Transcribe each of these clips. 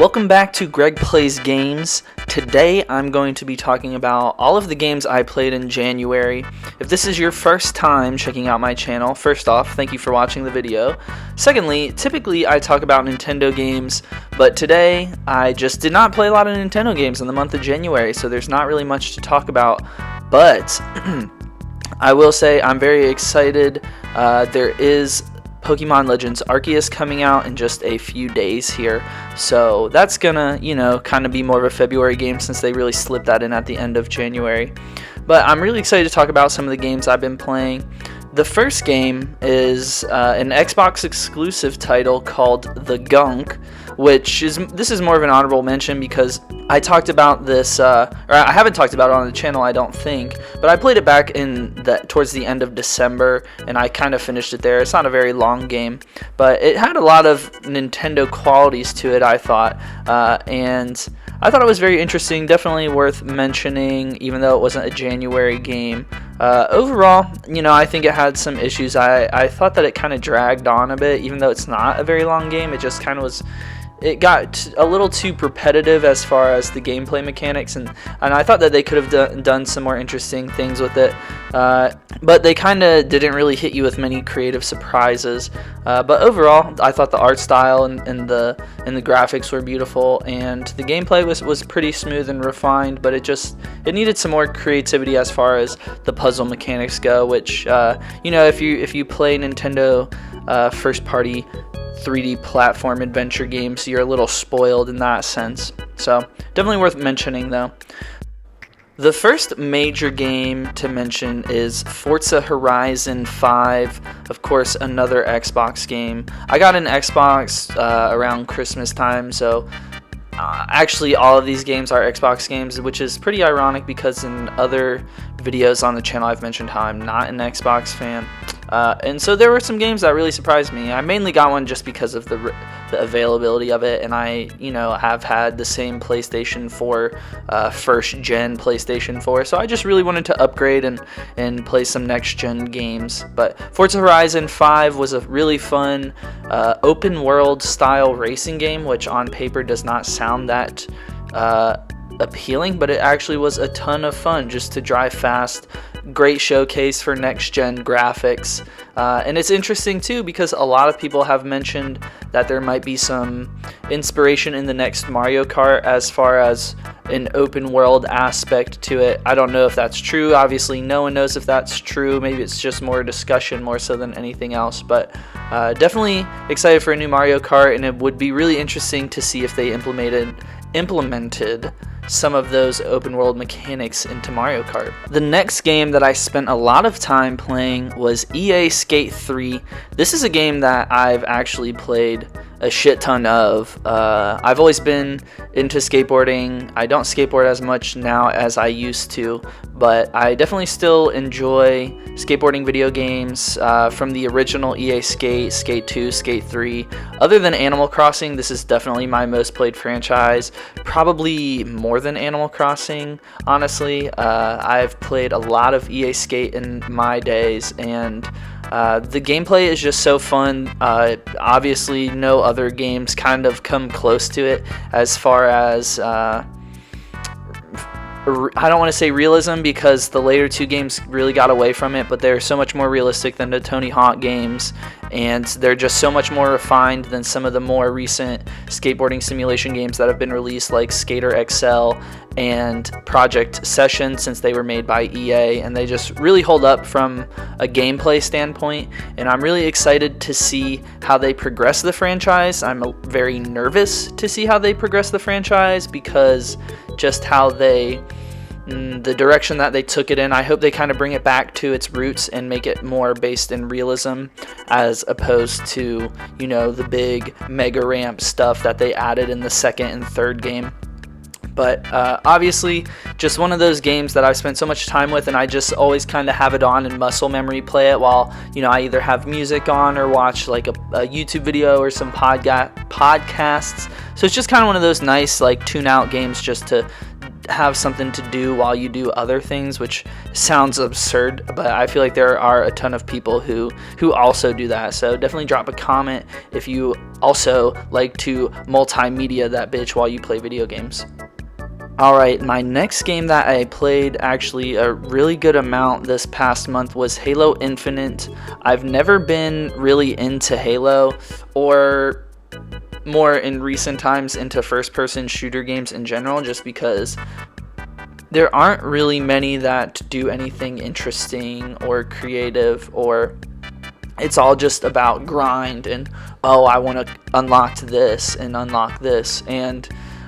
Welcome back to Greg Plays Games. Today I'm going to be talking about all of the games I played in January. If this is your first time checking out my channel, first off, thank you for watching the video. Secondly, typically I talk about Nintendo games, but today I just did not play a lot of Nintendo games in the month of January, so there's not really much to talk about. But I will say I'm very excited. There is Pokemon Legends Arceus coming out in just a few days here, so that's gonna, kind of be more of a February game since they really slipped that in at the end of January. But I'm really excited to talk about some of the games I've been playing. The first game is an Xbox exclusive title called The Gunk, which is more of an honorable mention because I talked about this, or I haven't talked about it on the channel, I don't think, but I played it back towards the end of December, and I kind of finished it there. It's not a very long game, but it had a lot of Nintendo qualities to it, I thought, and I thought it was very interesting, definitely worth mentioning, even though it wasn't a January game. Overall, I think it had some issues. I thought that it kind of dragged on a bit, even though it's not a very long game. It just kind of was. It got a little too repetitive as far as the gameplay mechanics, and I thought that they could have done some more interesting things with it, but they kind of didn't really hit you with many creative surprises. But overall, I thought the art style and the graphics were beautiful, and the gameplay was pretty smooth and refined, but it needed some more creativity as far as the puzzle mechanics go, which if you play Nintendo first party 3D platform adventure games, you're a little spoiled in that sense. So definitely worth mentioning though. The first major game to mention is Forza Horizon 5, of course another Xbox game. I got an Xbox around Christmas time, so actually all of these games are Xbox games, which is pretty ironic because in other videos on the channel I've mentioned how I'm not an Xbox fan. And so there were some games that really surprised me. I mainly got one just because of the availability of it, and I, have had the same PlayStation 4, first gen PlayStation 4, so I just really wanted to upgrade and play some next gen games. But Forza Horizon 5 was a really fun open world style racing game, which on paper does not sound that appealing, but it actually was a ton of fun just to drive fast. Great showcase for next gen graphics, and it's interesting too because a lot of people have mentioned that there might be some inspiration in the next Mario Kart as far as an open world aspect to it. I don't know if that's true. Obviously no one knows if that's true. Maybe it's just more discussion more so than anything else, but definitely excited for a new Mario Kart, and it would be really interesting to see if they implemented some of those open world mechanics into Mario Kart. The next game that I spent a lot of time playing was EA Skate 3. This is a game that I've actually played a shit ton of. I've always been into skateboarding. I don't skateboard as much now as I used to, but I definitely still enjoy skateboarding video games from the original EA Skate, Skate 2, Skate 3. Other than Animal Crossing, this is definitely my most played franchise, probably more than Animal Crossing, honestly. I've played a lot of EA Skate in my days, and the gameplay is just so fun. Obviously, no other games kind of come close to it as far as I don't want to say realism because the later two games really got away from it, but they're so much more realistic than the Tony Hawk games, and they're just so much more refined than some of the more recent skateboarding simulation games that have been released, like Skater XL and Project Session, since they were made by EA, and they just really hold up from a gameplay standpoint, and I'm really excited to see how they progress the franchise. I'm very nervous to see how they progress the franchise because just how the direction that they took it in, I hope they kind of bring it back to its roots and make it more based in realism as opposed to, the big mega ramp stuff that they added in the second and third game. But obviously, just one of those games that I've spent so much time with, and I just always kind of have it on and muscle memory play it while, I either have music on or watch like a YouTube video or some podcasts. So it's just kind of one of those nice like tune out games just to have something to do while you do other things, which sounds absurd, but I feel like there are a ton of people who also do that. So definitely drop a comment if you also like to multimedia that bitch while you play video games. Alright, my next game that I played actually a really good amount this past month was Halo Infinite. I've never been really into Halo, or more in recent times into first-person shooter games in general, just because there aren't really many that do anything interesting or creative, or it's all just about grind and, oh, I want to unlock this and unlock this. And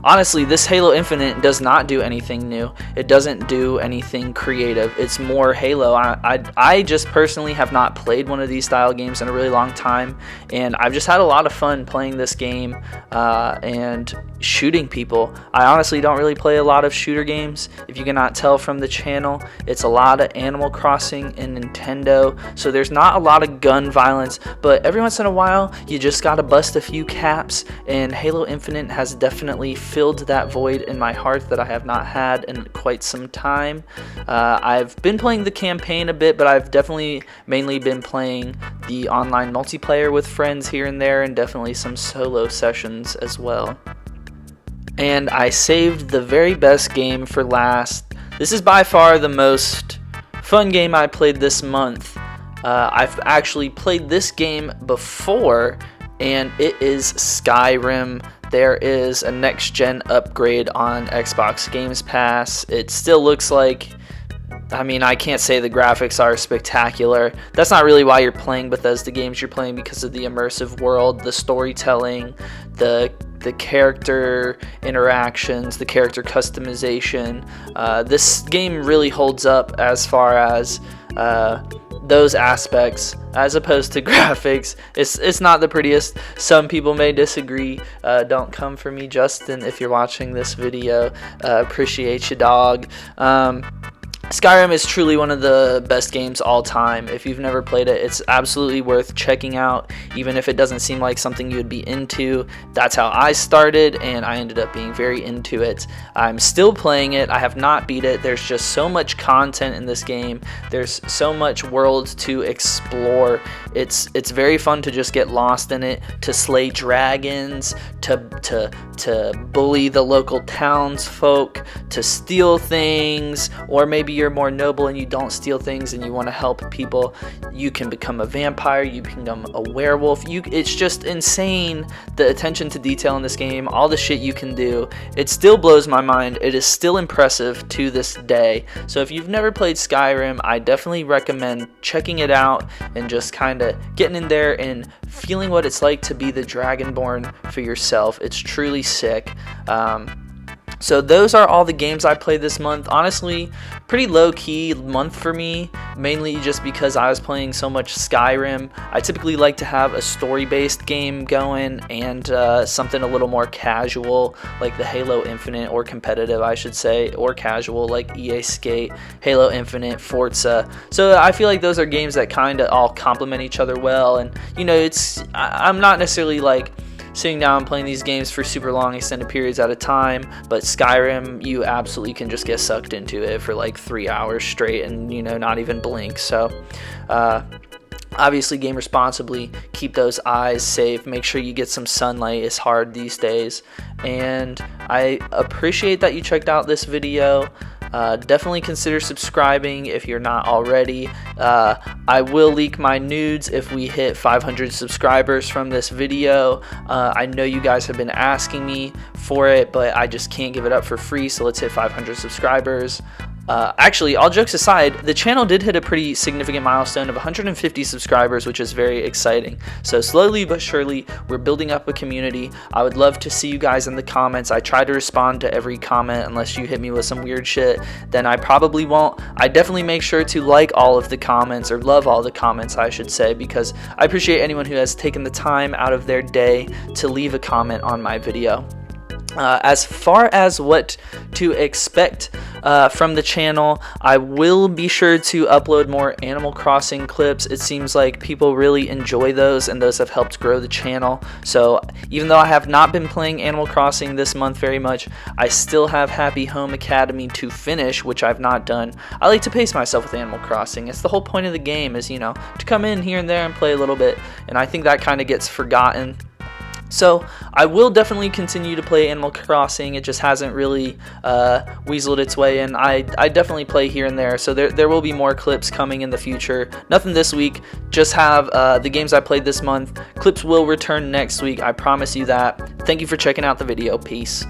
honestly, this Halo Infinite does not do anything new. It doesn't do anything creative. It's more Halo. I just personally have not played one of these style games in a really long time, and I've just had a lot of fun playing this game and shooting people. I honestly don't really play a lot of shooter games. If you cannot tell from the channel, it's a lot of Animal Crossing and Nintendo, so there's not a lot of gun violence, but every once in a while you just gotta bust a few caps, and Halo Infinite has definitely filled that void in my heart that I have not had in quite some time. I've been playing the campaign a bit, but I've definitely mainly been playing the online multiplayer with friends here and there, and definitely some solo sessions as well. And I saved the very best game for last. This is by far the most fun game I played this month. I've actually played this game before, and it is Skyrim. There is a next-gen upgrade on Xbox Games Pass. It still looks like, I mean, I can't say the graphics are spectacular. That's not really why you're playing Bethesda games. You're playing because of the immersive world, the storytelling, the character interactions, the character customization. This game really holds up as far as those aspects, as opposed to graphics. It's not the prettiest. Some people may disagree. Don't come for me, Justin, if you're watching this video. Appreciate you, dog. Skyrim is truly one of the best games all time. If you've never played it, it's absolutely worth checking out, even if it doesn't seem like something you'd be into. That's how I started, and I ended up being very into it. I'm still playing it. I have not beat it. There's just so much content in this game. There's so much world to explore. It's very fun to just get lost in it, to slay dragons, to bully the local townsfolk, to steal things, or maybe you're more noble and you don't steal things and you want to help people. You can become a vampire, you can become a werewolf. It's just insane, the attention to detail in this game, all the shit you can do. It still blows my mind. It is still impressive to this day. So if you've never played Skyrim, I definitely recommend checking it out and just kind of getting in there and feeling what it's like to be the Dragonborn for yourself. It's truly sick. So those are all the games I played this month. Honestly, pretty low-key month for me, mainly just because I was playing so much Skyrim. I typically like to have a story-based game going and something a little more casual, like the Halo Infinite, or competitive, I should say, or casual, like EA Skate, Halo Infinite, Forza. So I feel like those are games that kind of all complement each other well, and, you know, I'm not necessarily like sitting down and playing these games for super long extended periods at a time, but Skyrim, you absolutely can just get sucked into it for like 3 hours straight and, you know, not even blink. So obviously game responsibly, keep those eyes safe, make sure you get some sunlight. It's hard these days, and I appreciate that you checked out this video. Definitely consider subscribing if you're not already. I will leak my nudes if we hit 500 subscribers from this video. I know you guys have been asking me for it, but I just can't give it up for free, so let's hit 500 subscribers. Actually, all jokes aside, the channel did hit a pretty significant milestone of 150 subscribers, which is very exciting. So slowly but surely, we're building up a community. I would love to see you guys in the comments. I try to respond to every comment. Unless you hit me with some weird shit, then I probably won't. I definitely make sure to like all of the comments, or love all the comments, I should say, because I appreciate anyone who has taken the time out of their day to leave a comment on my video. As far as what to expect from the channel. I will be sure to upload more Animal Crossing clips. It seems like people really enjoy those, and those have helped grow the channel. So even though I have not been playing Animal Crossing this month very much, I still have Happy Home Academy to finish, which I've not done. I like to pace myself with Animal Crossing. It's the whole point of the game is, you know, to come in here and there and play a little bit, and I think that kind of gets forgotten. So I will definitely continue to play Animal Crossing. It just hasn't really weaseled its way in. I definitely play here and there, so there will be more clips coming in the future. Nothing this week, just have the games I played this month. Clips will return next week, I promise you that. Thank you for checking out the video. Peace.